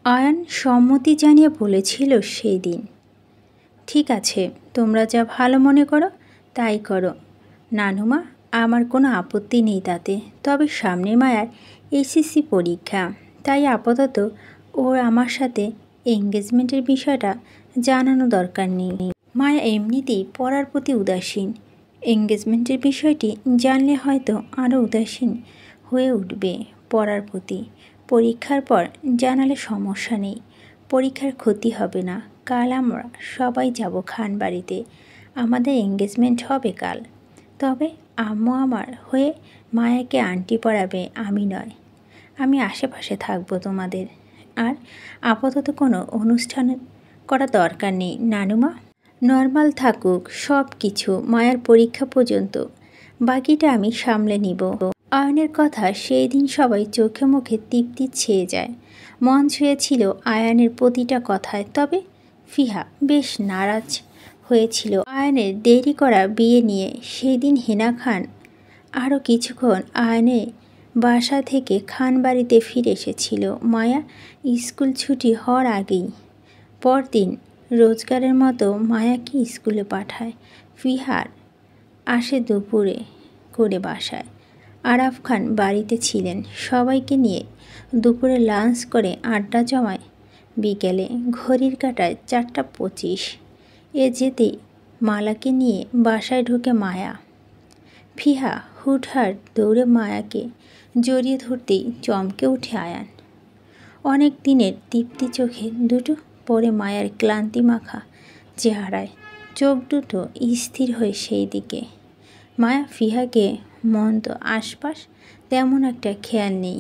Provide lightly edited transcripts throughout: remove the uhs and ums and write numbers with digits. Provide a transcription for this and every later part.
আয়ান সম্মতি জানিয়ে বলেছিল সেই দিন, ঠিক আছে তোমরা যা ভালো মনে করো তাই করো নানুমা, আমার কোনো আপত্তি নেই তাতে। তবে সামনে মায়ার এসএসসি পরীক্ষা, তাই আপাতত ওর আমার সাথে এঙ্গেজমেন্টের বিষয়টা জানানো দরকার নেই। মায়া এমনিতেই পড়ার প্রতি উদাসীন, এঙ্গেজমেন্টের বিষয়টি জানলে হয়তো আরও উদাসীন হয়ে উঠবে পড়ার প্রতি। পরীক্ষার পর জানালে সমস্যা নেই, পরীক্ষার ক্ষতি হবে না। কাল আমরা সবাই যাব খান বাড়িতে, আমাদের এঙ্গেজমেন্ট হবে কাল। তবে আম্মু আমার হয়ে মায়াকে আন্টি পড়াবে, আমি নয়। আমি আশেপাশে থাকবো তোমাদের। আর আপাতত কোনো অনুষ্ঠান করা দরকার নেই নানুমা, নর্মাল থাকুক সব কিছু মায়ার পরীক্ষা পর্যন্ত, বাকিটা আমি সামলে নিব। আয়নের কথা সেই দিন সবাই চোখে মুখে তৃপ্তি ছেয়ে যায়, মন ছুঁয়েছিল আয়ানের প্রতিটা কথায়। তবে ফিহা বেশ নারাজ হয়েছিল আয়নের দেরি করা বিয়ে নিয়ে। সেই দিন হেনা খান আরও কিছুক্ষণ আয়নের বাসা থেকে খান বাড়িতে ফিরে এসেছিল মায়া স্কুল ছুটি হওয়ার আগেই। পরদিন রোজগারের মতো মায়াকে স্কুলে পাঠায় ফিহার, আসে দুপুরে করে বাসায়। আরাফ খান বাড়িতে ছিলেন, সবাইকে নিয়ে দুপুরে লাঞ্চ করে আড্ডা জমায় বিকেলে। ঘড়ির কাঁটায় 4:25। এ যেতেই মালাকে নিয়ে বাসায় ঢোকে মায়া। ফিহা হুটহাট দৌড়ে মায়াকে জড়িয়ে ধরতেই চমকে ওঠে আয়ান। অনেক দিনের তৃপ্তি চোখে দুটো পরে মায়ার ক্লান্তি মাখা চেহারায়, চোখ দুটো স্থির হয়ে সেই দিকে। মায়া ফিহাকে মন্দ আশপাশ তেমন একটা খেয়াল নেই।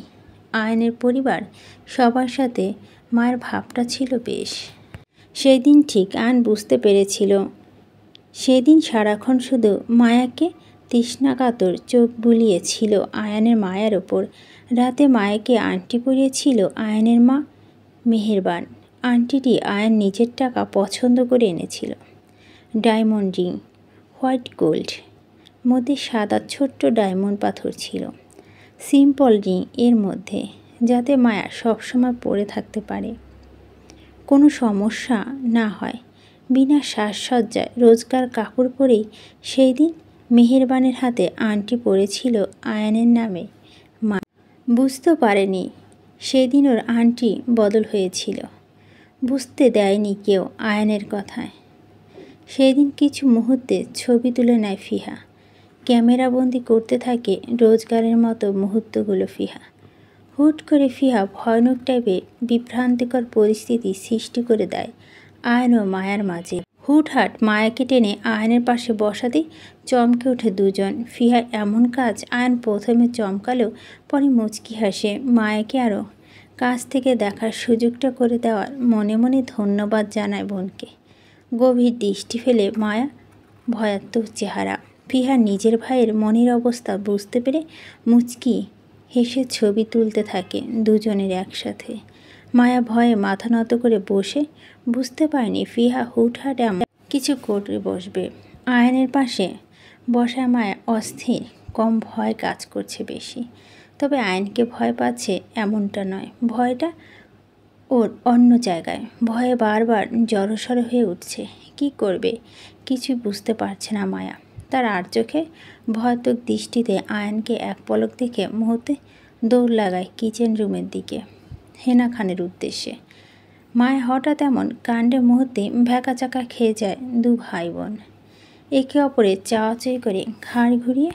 আয়নের পরিবার সবার সাথে মায়ের ভাবটা ছিল বেশ। সেই দিন ঠিক আয়ন বুঝতে পেরেছিল, সেদিন সারাক্ষণ শুধু মায়াকে তৃষ্ণাকাতর চোখ বুলিয়েছিল আয়ানের মায়ের ওপর। রাতে মায়াকে আংটি পরিয়েছিল আয়ানের মা মেহেরবান। আংটিটি আয়ান নিজের টাকা পছন্দ করে এনেছিল, ডায়মন্ড রিং, হোয়াইট গোল্ড, মধ্যে সাদা ছোট্ট ডায়মন্ড পাথর ছিল। সিম্পল রিং এর মধ্যে, যাতে মায়া সবসময় পরে থাকতে পারে, কোনো সমস্যা না হয়। বিনা সাজসজ্জায় রোজকার কাপড় পরেই সেই দিন মেহেরবানের হাতে আংটি পরেছিল আয়ানের নামে মা। বুঝতে পারেনি সেদিন ওর আংটি বদল হয়েছিল, বুঝতে দেয়নি কেউ আয়ানের কথায়। সেদিন কিছু মুহূর্তে ছবি তুলে নেয় ফিহা, ক্যামেরাবন্দি করতে থাকে রোজগারের মতো মুহূর্তগুলো ফিহা। হুট করে ফিহা ভয়ানক টাইপের বিভ্রান্তিকর পরিস্থিতি সৃষ্টি করে দেয় আয়ন ও মায়ার মাঝে। হুটহাট মায়াকে টেনে আয়নের পাশে বসাতেই চমকে ওঠে দুজন। ফিহা এমন কাজ আয়ন প্রথমে চমকালেও পরে মুচকি হাসে। মায়াকে আরও কাছ থেকে দেখার সুযোগটা করে দেওয়ার মনে মনে ধন্যবাদ জানায় বোনকে। গভীর দৃষ্টি ফেলে মায়া ভয়াত্মক চেহারা। ফিহা নিজের ভাইয়ের মনের অবস্থা বুঝতে পেরে মুচকি হেসে ছবি তুলতে থাকে দুজনের একসাথে। মায়া ভয়ে মাথা নত করে বসে, বুঝতে পারেনি ফিহা হুটহাট এমন কিছু করে বসবে। আয়নের পাশে বসায় মায়া অস্থির, কম ভয় কাজ করছে বেশি। তবে আয়নকে ভয় পাচ্ছে এমনটা নয়, ভয়টা ওর অন্য জায়গায়। ভয়ে বারবার জড়সড় হয়ে উঠছে। কি করবে কিছুই বুঝতে পারছে না মায়া। তার আর চোখে ভয়াত্মক দৃষ্টিতে আয়নকে এক পলক দেখে মুহূর্তে দৌড় লাগায় কিচেন রুমের দিকে, হেনা খানের উদ্দেশ্যে। মায়া হঠাৎ এমন কাণ্ডে মুহূর্তে ভ্যাকাচাকা খেয়ে যায় দু ভাই বোন। একে অপরের চাওয়াচাই করে ঘাড় ঘুরিয়ে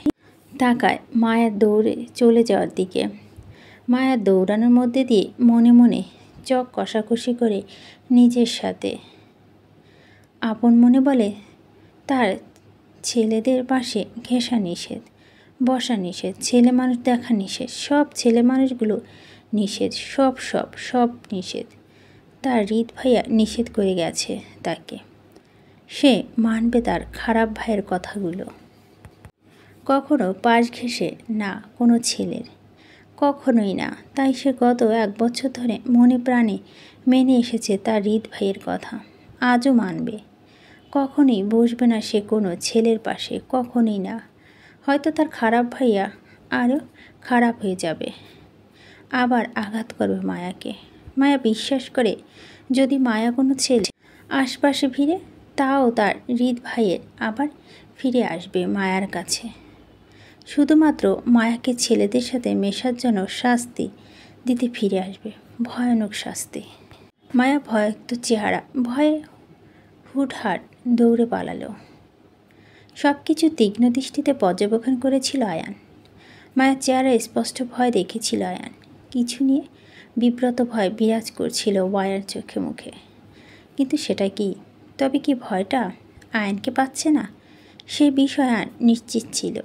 তাকায় মায়া দৌড়ে চলে যাওয়ার দিকে। মায়া দৌড়ানোর মধ্যে দিয়ে মনে মনে চক কষাকষি করে নিজের সাথে। আপন মনে বলে তার ছেলেদের পাশে ঘেঁষা নিষেধ, বসা নিষেধ, ছেলে মানুষ দেখা নিষেধ, সব ছেলে মানুষগুলো নিষেধ, সব নিষেধ। তার হৃদ ভাইয়া নিষেধ করে গেছে তাকে, সে মানবে তার খারাপ ভাইয়ের কথাগুলো। কখনো পাশ ঘেঁষে না কোনো ছেলের, কখনোই না। তাই সে গত 1 বছর ধরে মনে প্রাণে মেনে এসেছে তার হৃদ ভাইয়ের কথা, আজও মানবে। কখনোই বসবে না সে কোনো ছেলের পাশে, কখনোই না। হয়তো তার খারাপ ভাইয়া আরও খারাপ হয়ে যাবে, আবার আঘাত করবে মায়াকে। মায়া বিশ্বাস করে যদি মায়া কোনো ছেলে আশপাশে ভিড়ে তাও তার হৃদ ভাইয়ের আবার ফিরে আসবে মায়ার কাছে। শুধুমাত্র মায়াকে ছেলেদের সাথে মেশার জন্য শাস্তি দিতে ফিরে আসবে, ভয়ানক শাস্তি। মায়া ভয়াক্ত চেহারা, ভয়ে হুটহাট দৌড়ে পালালো। সব কিছু তীক্ষ্ণ দৃষ্টিতে পর্যবেক্ষণ করেছিল আয়ান। মায়ার চেহারায় স্পষ্ট ভয় দেখেছিল আয়ান। কিছু নিয়ে বিব্রত ভয় বিরাজ করছিল মায়ার চোখে মুখে। কিন্তু সেটা কি? তবে কি ভয়টা আয়ানকে পাচ্ছে না? সে বিষয়ে আয়ান নিশ্চিত ছিল,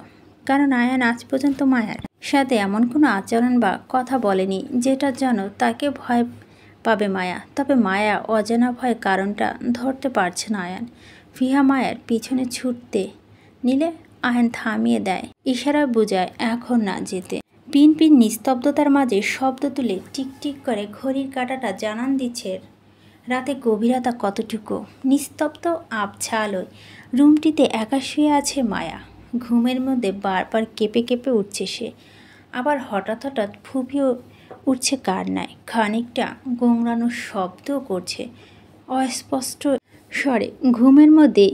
কারণ আয়ান আজ পর্যন্ত মায়ার সাথে এমন কোনো আচরণ বা কথা বলেনি যেটার জন্য তাকে ভয় পাবে মায়া। তবে মায়া অজানা ভয় কারণটা ধরতে পারছে না আয়ান। ফিহা মায়ার পিছনে ছুটতে নিলে আয়ান থামিয়ে দেয়, ইশারা বোঝায় এখন না যেতে। পিন পিন নিস্তব্ধতার মাঝে শব্দ তুলে টিকটিক করে ঘড়ির কাঁটাটা জানান দিচ্ছে রাতে গভীরতা কতটুকু। নিস্তব্ধ আবছা আলোয় রুমটিতে একা শুয়ে আছে মায়া। ঘুমের মধ্যে বারবার কেঁপে কেঁপে উঠছে সে, আবার হঠাৎ হঠাৎ ফুপিয়ে উঠছে কান্নায়। খানিকটা গোংরানো শব্দও করছে অস্পষ্ট স্বরে। ঘুমের মধ্যে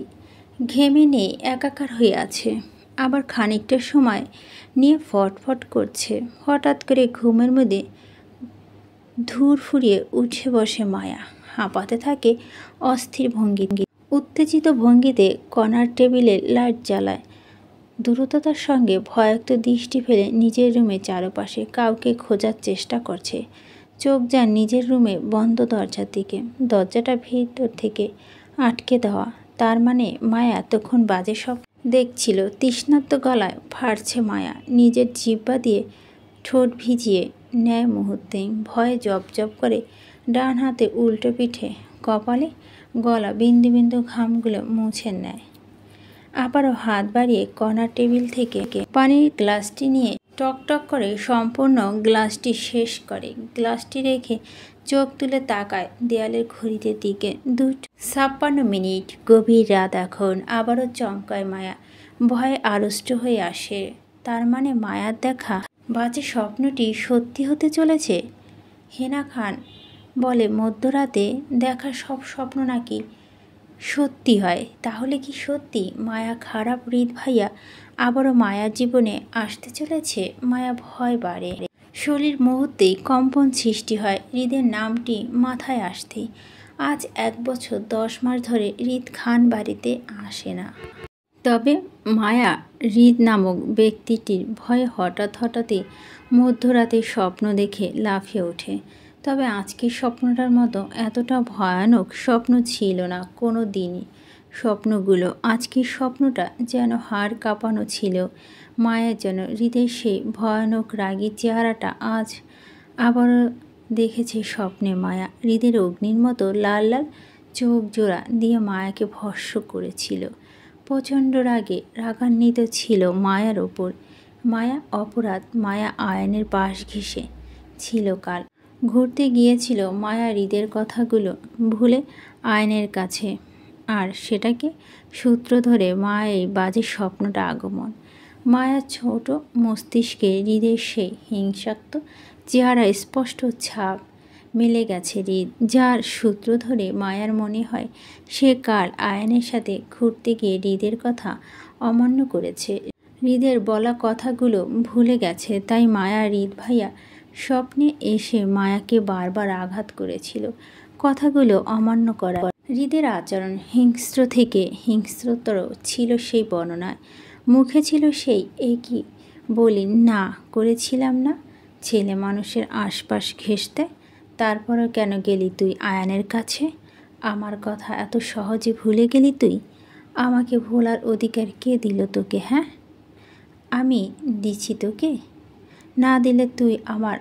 ঘেমে নিয়ে একাকার হয়ে আছে, আবার খানিকটা সময় নিয়ে ফটফট করছে। হঠাৎ করে ঘুমের মধ্যে ধুর ফুরিয়ে উঠে বসে মায়া। হাঁপাতে থাকে অস্থির ভঙ্গিতে। উত্তেজিত ভঙ্গিতে কর্নার টেবিলে লাইট জ্বালায়। দ্রুততার সঙ্গে ভয়াক্ত দৃষ্টি ফেলে নিজের রুমে চারপাশে কাউকে খোঁজার চেষ্টা করছে। চোখ যান নিজের রুমে বন্ধ দরজার দিকে। দরজাটা ভিতর থেকে আটকে দেওয়া, তার মানে মায়া এতক্ষণ বাজে সব দেখছিল। তৃষ্ণার্ত গলায় ফাটছে মায়া, নিজের জিহ্বা দিয়ে ঠোঁট ভিজিয়ে নেয় মুহূর্তে। ভয়ে জপ জপ করে ডান হাতে উল্টো পিঠে কপালে গলা বিন্দু বিন্দু ঘামগুলো মুছে নেয়। আবারও হাত বাড়িয়ে কর্নার টেবিল থেকে পানির গ্লাসটি নিয়ে টকটক করে সম্পূর্ণ গ্লাসটি শেষ করে। গ্লাসটি রেখে চোখ তুলে তাকায় দেয়ালের ঘড়িতে দিকে। 2:56। গভীর রাত এখন। আবারও চমকায় মায়া, ভয়ে আড়ষ্ট হয়ে আসে। তার মানে মায়ার দেখা বাজে স্বপ্নটি সত্যি হতে চলেছে। হেনা খান বলে মধ্যরাতে দেখা সব স্বপ্ন নাকি সত্যি হয়। তাহলে কি সত্যি মায়া খারাপ হৃদ ভাইয়া আবারও মায়ার জীবনে আসতে চলেছে? মায়া ভয় বাড়ে, শরীর মুহূর্তেই কম্পন সৃষ্টি হয়। হৃদের নামটি মাথায় আসতেই আজ 1 বছর 10 মাস ধরে হৃদ খান বাড়িতে আসে না। তবে মায়া হৃদ নামক ব্যক্তিটির ভয়ে হঠাৎ হঠাৎই মধ্যরাতে স্বপ্ন দেখে লাফিয়ে ওঠে। তবে আজকের স্বপ্নটার মতো এতটা ভয়ানক স্বপ্ন ছিল না কোনো দিনই। স্বপ্নগুলো আজকের স্বপ্নটা যেন হাড় কাঁপানো ছিল মায়ের জন্য। হৃদের সেই ভয়ানক রাগী চেহারাটা আজ আবারও দেখেছে স্বপ্নে মায়া। হৃদের অগ্নির মতো লাল লাল চোখ জোড়া দিয়ে মায়াকে ভস্ম করেছিল। প্রচণ্ড রাগে রাগান্বিত ছিল মায়ার ওপর। মায়া অপরাধ, মায়া আয়নের পাশ ঘেঁষে ছিল কাল। ঘুরতে গিয়েছিল মায়া হৃদের কথাগুলো ভুলে আয়নের কাছে, আর সেটাকে সূত্র ধরে মায়া এই বাজে স্বপ্নটা আগমন। মায়ার ছোট মস্তিষ্কে হৃদের সেই হিংসাত্মক চেহারা স্পষ্ট ছাপ মিলে গেছে হৃদ, যার সূত্র ধরে মায়ার মনে হয় সে কাল আয়নের সাথে ঘুরতে গিয়ে হৃদের কথা অমান্য করেছে। হৃদের বলা কথাগুলো ভুলে গেছে। তাই মায়া হৃদ ভাইয়া স্বপ্নে এসে মায়াকে বারবার আঘাত করেছিল। কথাগুলো অমান্য করা হৃদের আচরণ হিংস্র থেকে হিংস্রতর ছিল সেই বর্ণনায়। মুখে ছিল সেই একই বলি না করেছিলাম না ছেলে মানুষের আশপাশ ঘেঁষতে। তারপরও কেন গেলি তুই আয়ানের কাছে? আমার কথা এত সহজে ভুলে গেলি তুই? আমাকে ভোলার অধিকার কে দিল তোকে? হ্যাঁ, আমি দিছি তোকে? না দিলে তুই আমার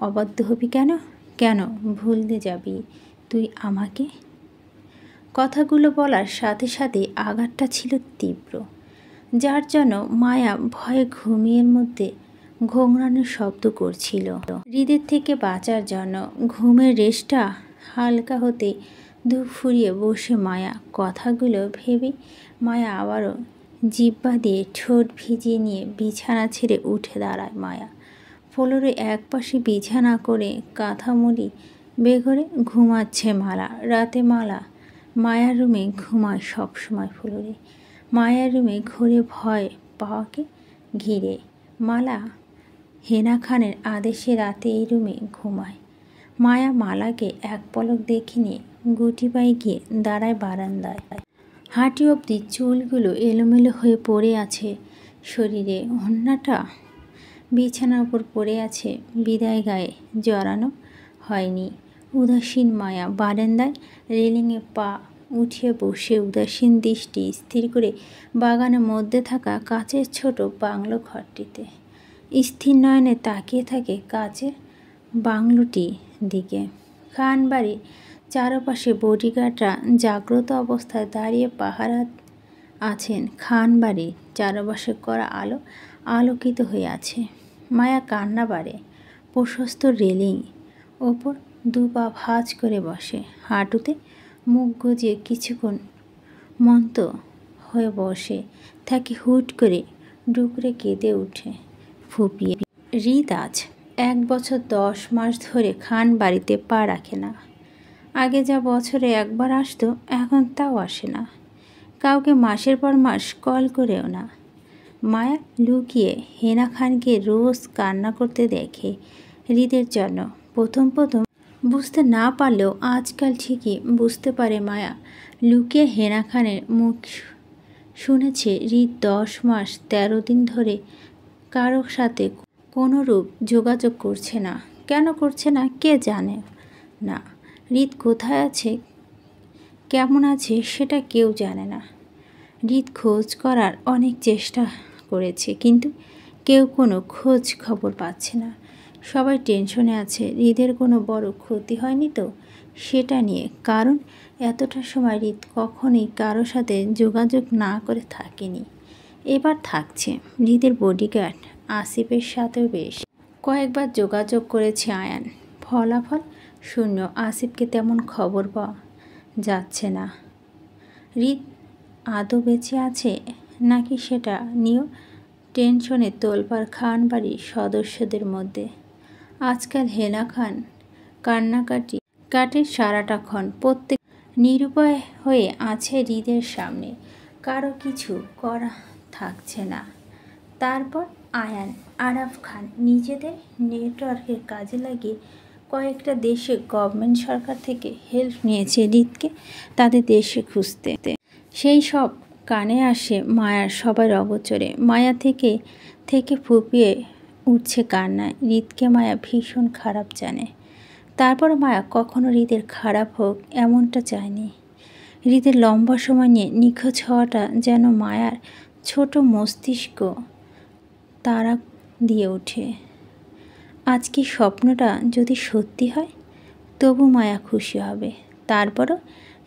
অবাধ্য হবি কেন? কেন ভুলতে যাবি তুই আমাকে? কথাগুলো বলার সাথে সাথে আঘাতটা ছিল তীব্র, যার জন্য মায়া ভয়ে ঘুমিয়ে মধ্যে ঘোংরানো শব্দ করছিল। হৃদের থেকে বাঁচার জন্য ঘুমের রেশটা হালকা হতে ধূপ ফুরিয়ে বসে মায়া। কথাগুলো ভেবে মায়া আবারও জিহ্বা দিয়ে ঠোঁট ভিজিয়ে নিয়ে বিছানা ছেড়ে উঠে দাঁড়ায় মায়া। ফ্লোরে একপাশে বিছানা করে কাঁথা মুড়ি বেঘরে ঘুমাচ্ছে মালা। রাতে মালা মায়ার রুমে ঘুমায় সবসময় ফুলুরি। মায়ার রুমে ঘুরে ভয় পাওয়াকে ঘিরে। মালা হেনা খানের আদেশে রাতে এই রুমে ঘুমায়। মায়া মালাকে এক পলক দেখে নিয়ে গুটি পায়ে গিয়ে দাঁড়ায় বারান্দায়। হাঁটু অবধি চুলগুলো এলোমেলো হয়ে পড়ে আছে শরীরে। ওড়নাটা বিছানার উপর পড়ে আছে, বিদায় গায়ে জড়ানো হয়নি। উদাসীন মায়া বারান্দায় রেলিংয়ে পা উঠিয়ে বসে উদাসীন দৃষ্টি স্থির করে বাগানের মধ্যে থাকা কাচের ছোট বাংলো ঘরটিতে স্থির নয়নে তাকিয়ে থাকে কাচের বাংলোটির দিকে। খান বাড়ির চারপাশে বডিগার্ডরা জাগ্রত অবস্থায় দাঁড়িয়ে পাহারা আছেন। খান বাড়ির চারপাশে করা আলো আলোকিত হয়ে আছে। মায়া কান্না বাড়ে। প্রশস্ত রেলিং ওপর দুপা ভাঁজ করে বসে, হাঁটুতে মুখ গুজিয়ে কিছুক্ষণ মন্ত হয়ে বসে থাকে। হুট করে ডুকরে কেঁদে উঠে ফুপিয়ে। হৃদ আজ 1 বছর 10 মাস ধরে খান বাড়িতে পা রাখে না। আগে যা বছরে একবার আসতো এখন তাও আসে না। কাউকে মাসের পর মাস কল করেও না। মায়া লুকিয়ে হেনা খানকে রোজ কান্না করতে দেখে হৃদের জন্য। প্রথম বুঝতে না পারলেও আজকাল ঠিকই বুঝতে পারে মায়া। লুকিয়ে হেনা খানের মুখ শুনেছে হৃদ 10 মাস 13 দিন ধরে কারোর সাথে কোনোরূপ যোগাযোগ করছে না। কেন করছে না কে জানে না। হৃদ কোথায় আছে, কেমন আছে সেটা কেউ জানে না। হৃদ খোঁজ করার অনেক চেষ্টা করেছে, কিন্তু কেউ কোনো খোঁজ খবর পাচ্ছে না। সবাই টেনশনে আছে হৃদের কোনো বড় ক্ষতি হয়নি তো সেটা নিয়ে। কারণ এতটা সময় হৃদ কখনোই কারোর সাথে যোগাযোগ না করে থাকেনি। এবার থাকছে। হৃদের বডিগার্ড আসিফের সাথেও বেশ কয়েকবার যোগাযোগ করেছে আয়ান, ফলাফল শূন্য। আসিফকে তেমন খবর পাওয়া যাচ্ছে না। হৃদ আদৌ বেঁচে আছে নাকি সেটা নিয়েও টেনশনে তোলপাড় খান বাড়ির সদস্যদের মধ্যে। আজকাল হেনা খান কাটের সারাটাক্ষণ প্রত্যেক নিরুপায় হয়ে আছে হৃদের সামনে। কারো কিছু করা থাকছে না। তারপর আয়ান আরাফ খান নিজেদের নেটওয়ার্কের কাজে লাগিয়ে কয়েকটা দেশে গভর্নমেন্ট সরকার থেকে হেল্প নিয়েছে হৃদকে তাদের দেশে খুঁজতে। সেই সব কানে আসে মায়ার সবার অগোচরে। মায়া থেকে ফুপিয়ে উঠছে কান্নায়। হৃদকে মায়া ভীষণ খারাপ জানে। তারপর মায়া কখনো হৃদের খারাপ হোক এমনটা চায়নি। হৃদের লম্বা সময় নিয়ে নিখোঁজ হওয়াটা যেন মায়ার ছোট মস্তিষ্ক তাড়া দিয়ে ওঠে। আজকে স্বপ্নটা যদি সত্যি হয় তবু মায়া খুশি হবে। তারপরও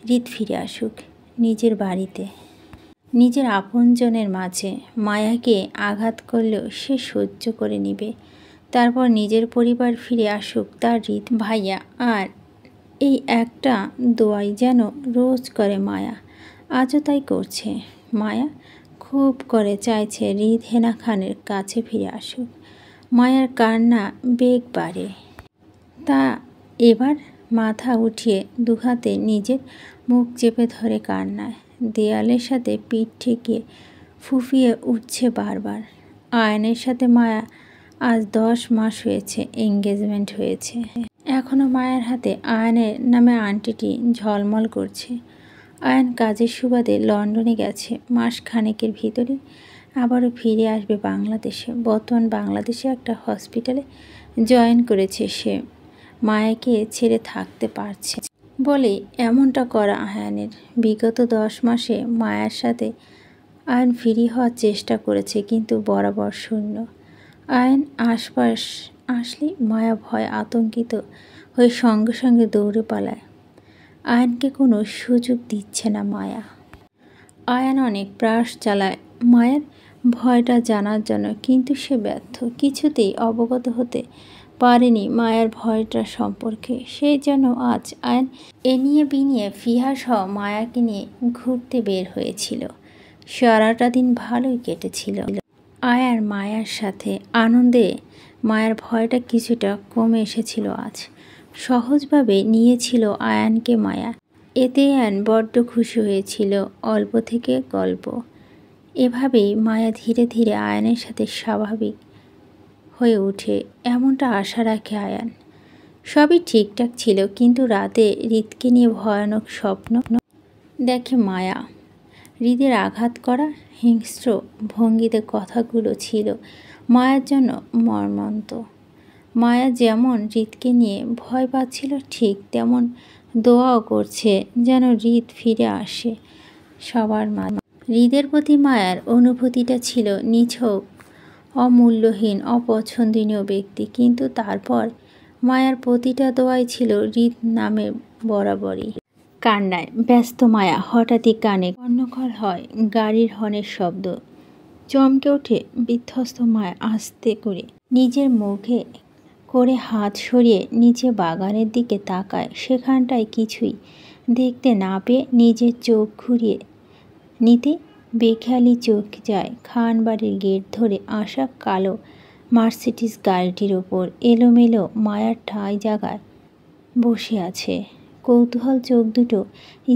হৃদ ফিরে আসুক নিজের বাড়িতে, নিজের আপনজনের মাঝে। মায়াকে আঘাত করলেও সে সহ্য করে নিবে। তারপর নিজের পরিবার ফিরে আসুক তার হৃদ ভাইয়া। আর এই একটা দোয়াই যেন রোজ করে মায়া। আজও তাই করছে। মায়া খুব করে চাইছে হৃদ হেনা খানের কাছে ফিরে আসুক। মায়ার কান্না বেগ বাড়ে। তা এবার মাথা উঠিয়ে দুহাতে নিজের মুখ চেপে ধরে কান্নায় দেয়ালের সাথে পিঠ ঠেকিয়ে ফুঁপিয়ে উঠছে বারবার। আয়নের সাথে মায়া আজ 10 মাস হয়েছে এঙ্গেজমেন্ট হয়েছে। এখনও মায়ের হাতে আয়নের নামে আংটিটি ঝলমল করছে। আয়ন কাজের সুবাদে লন্ডনে গেছে। মাস খানেকের ভিতরে আবারও ফিরে আসবে বাংলাদেশে। বর্তমান বাংলাদেশে একটা হসপিটালে জয়েন করেছে সে। মায়াকে ছেড়ে থাকতে পারছে বলে এমনটা করা আয়নের। বিগত 10 মাসে মায়ার সাথে আয়ন ফিরে হওয়ার চেষ্টা করেছে, কিন্তু বরাবর শূন্য। আয়ন আশপাশ আসলে মায়া ভয় আতঙ্কিত হয়ে সঙ্গে সঙ্গে দৌড়ে পালায়। আয়নকে কোনো সুযোগ দিচ্ছে না মায়া। আয়ন অনেক প্রয়াস চালায় মায়ের ভয়টা জানার জন্য, কিন্তু সে ব্যর্থ। কিছুতেই অবগত হতে পারেনি মায়ের ভয়টা সম্পর্কে। সেই জন্য আজ আয়ন এ নিয়ে বিনিয়ে ফিহাসহ মায়াকে নিয়ে ঘুরতে বের হয়েছিল। সারাটা দিন ভালোই কেটেছিল আয়ার মায়ার সাথে। আনন্দে মায়ের ভয়টা কিছুটা কমে এসেছিল আজ। সহজভাবে নিয়েছিল আয়ানকে মায়া। এতে আয়ান বড্ড খুশি হয়েছিল। অল্প থেকে গল্প। এভাবেই মায়া ধীরে ধীরে আয়ানের সাথে স্বাভাবিক হয়ে ওঠে, এমনটা আশা রাখে আয়ান। সবই ঠিকঠাক ছিল, কিন্তু রাতে হৃদকে নিয়ে ভয়ানক স্বপ্ন দেখে মায়া। হৃদের আঘাত করা হিংস্র ভঙ্গিতে কথাগুলো ছিল মায়ার জন্য মর্মান্ত। মায়া যেমন হৃদকে নিয়ে ভয় পাচ্ছিল, ঠিক তেমন দোয়াও করছে যেন হৃদ ফিরে আসে সবার মাঝে। হৃদের প্রতি মায়ার অনুভূতিটা ছিল নিছক, অমূল্যহীন, অপছন্দনীয় ব্যক্তি, কিন্তু তারপর মায়ার প্রতিটা দোয়াই ছিল হৃদ নামে বরাবরই। কান্নায় ব্যস্ত মায়া হঠাৎই কানে কর্ণকর হয় গাড়ির হর্নের শব্দ। চমকে ওঠে বিধ্বস্ত মায়া। আস্তে করে নিজের মুখে করে হাত সরিয়ে নিচে বাগানের দিকে তাকায়। সেখানটায় কিছুই দেখতে না পেয়ে নিজের চোখ ঘুরিয়ে নিতে বেখেয়ালি চোখ যায় খান বাড়ির গেট ধরে আসা কালো মার্সিডিজ গাড়িটির ওপর। এলোমেলো মায়ার ঠাই জায়গায় বসে আছে। কৌতূহল চোখ দুটো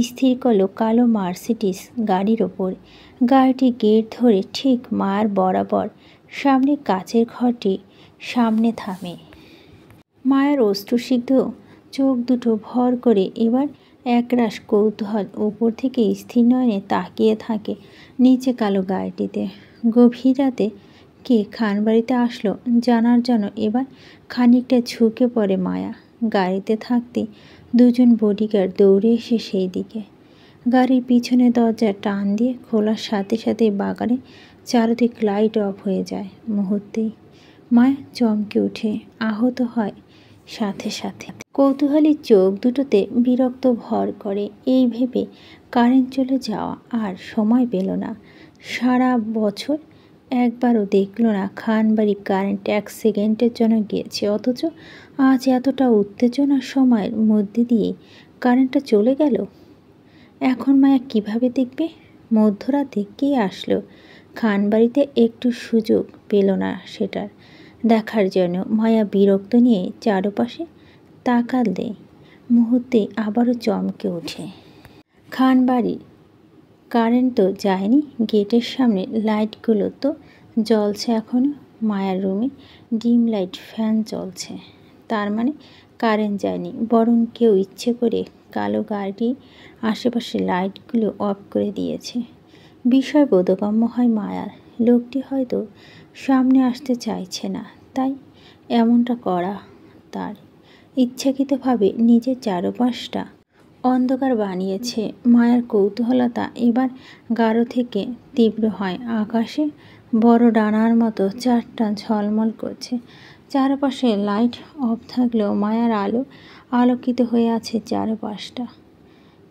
স্থির করল কালো মার্সিডিজ গাড়ির ওপর। গাড়িটি গেট ধরে ঠিক মায়ার বরাবর সামনে কাচের ঘরটি সামনে থামে। মায়ার অশ্রুসিক্ত চোখ দুটো ভর করে এবার একরাশ কৌতূহল উপর থেকে স্থির নয়নে তাকিয়ে থাকে নিচে কালো গাড়িটিতে। গভীর রাতে কে খানবাড়িতে আসলো জানার জন্য এবার খানিকটা ঝুঁকে পড়ে মায়া। গাড়িতে থাকতে দুজন বডিগার্ড দৌড়ে এসে সেই দিকে। গাড়ির পিছনে দরজা টান দিয়ে খোলার সাথে সাথে বাগানে চারদিক লাইট অফ হয়ে যায়। মুহূর্তেই মায়া চমকে উঠে, আহত হয় সাথে সাথে। কৌতূহলী চোখ দুটোতে বিরক্ত ভর করে। এই ভেবে কারেন্ট চলে যাওয়া আর সময় পেল না। সারা বছর একবারও দেখল না খানবাড়ি কারেন্ট। 1 সেকেন্ডের জন্য গিয়েছে, অথচ আজ এতটা উত্তেজনার সময়ের মধ্যে দিয়ে কারেন্টটা চলে গেল। এখন মায়া কিভাবে দেখবে? মধ্যরাতে কে আসলো খানবাড়িতে? একটু সুযোগ পেল না সেটার দেখার জন্য। মায়া বিরক্ত নিয়ে চারপাশে তাকালে মুহূর্তে আবারও চমকে ওঠে। খানবাড়ির কারেন্ট তো যায়নি, গেটের সামনে লাইটগুলো তো জ্বলছে এখনও। মায়ার রুমে ডিম লাইট ফ্যান চলছে, তার মানে কারেন্ট যায়নি, বরং কেউ ইচ্ছে করে কালো গাড়ির আশেপাশে লাইটগুলো অফ করে দিয়েছে। বিষয় বোধগম্য হয় মায়ার। লোকটি হয়তো সামনে আসতে চাইছে না, তাই এমনটা করা। তার ইচ্ছাকৃতভাবে নিজের চারপাশটা অন্ধকার বানিয়েছে। মায়ার কৌতূহলতা এবার গাঢ় থেকে তীব্র হয়। আকাশে বড় ডানার মতো চারটা ঝলমল করছে। চারপাশে লাইট অফ থাকলেও মায়ার আলোকিত হয়ে আছে চারপাশটা।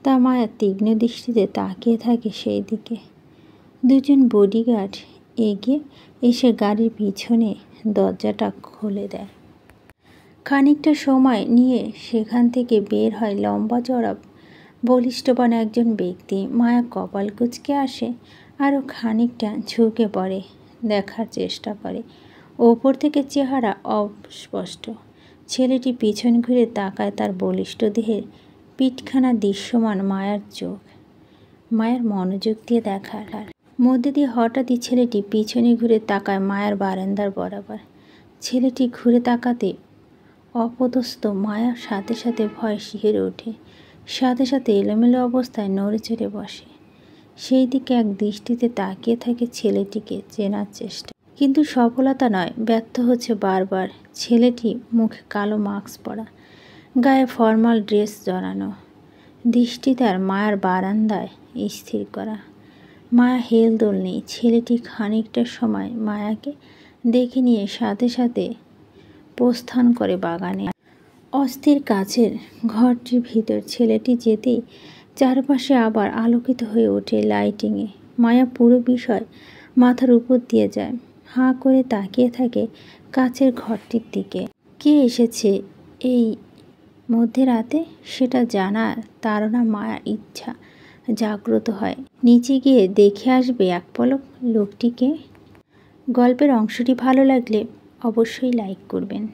তা মায়া তীক্ষ্ণ দৃষ্টিতে তাকিয়ে থাকে সেই দিকে। দুজন বডিগার্ড এগিয়ে এসে গাড়ির পিছনে দরজাটা খুলে দেয়। খানিকটা সময় নিয়ে সেখান থেকে বের হয় লম্বা চড়া বলিষ্ঠবান একজন ব্যক্তি। মায়া কপাল কুঁচকে আসে, আরও খানিকটা ঝুঁকে পড়ে, দেখার চেষ্টা করে। ওপর থেকে চেহারা অস্পষ্ট। ছেলেটি পিছন ঘুরে তাকায়, তার বলিষ্ঠ দেহের পিঠখানা দৃশ্যমান। মায়ার চোখ মায়ার মনোযোগ দিয়ে দেখার মধ্যে দিয়ে হঠাৎই ছেলেটি পিছনে ঘুরে তাকায় মায়ার বারান্দার বরাবর। ছেলেটি ঘুরে তাকাতে অপদস্থ মায়ার সাথে সাথে ভয় শিহরে ওঠে। সাথে সাথে এলোমেলো অবস্থায় নড়ে চড়ে বসে। সেই দিকে এক দৃষ্টিতে তাকিয়ে থাকে ছেলেটিকে চেনার চেষ্টা, কিন্তু সফলতা নয়, ব্যর্থ হচ্ছে বারবার। ছেলেটি মুখে কালো মাস্ক পরা, গায়ে ফর্মাল ড্রেস জড়ানো, দৃষ্টি তার মায়ার বারান্দায় স্থির করা। মায়া হেলদোল নেই। ছেলেটি খানিকটা সময় মায়াকে দেখে নিয়ে সাথে সাথে প্রস্থান করে বাগানে। অস্থির কাছের ঘরটির ভিতর ছেলেটি যেতেই চারপাশে আবার আলোকিত হয়ে ওঠে লাইটিংয়ে। মায়া পুরো বিষয় মাথার উপর দিয়ে যায়। হাঁ করে তাকিয়ে থাকে কাছের ঘরটির দিকে। কে এসেছে এই মধ্যরাতে সেটা জানার তাড়না মায়ার ইচ্ছা জাগ্রত হয়। নিচে গিয়ে দেখে আসবে এক পলক লোকটিকে। গল্পের অংশটি ভালো লাগলে অবশ্যই লাইক করবেন।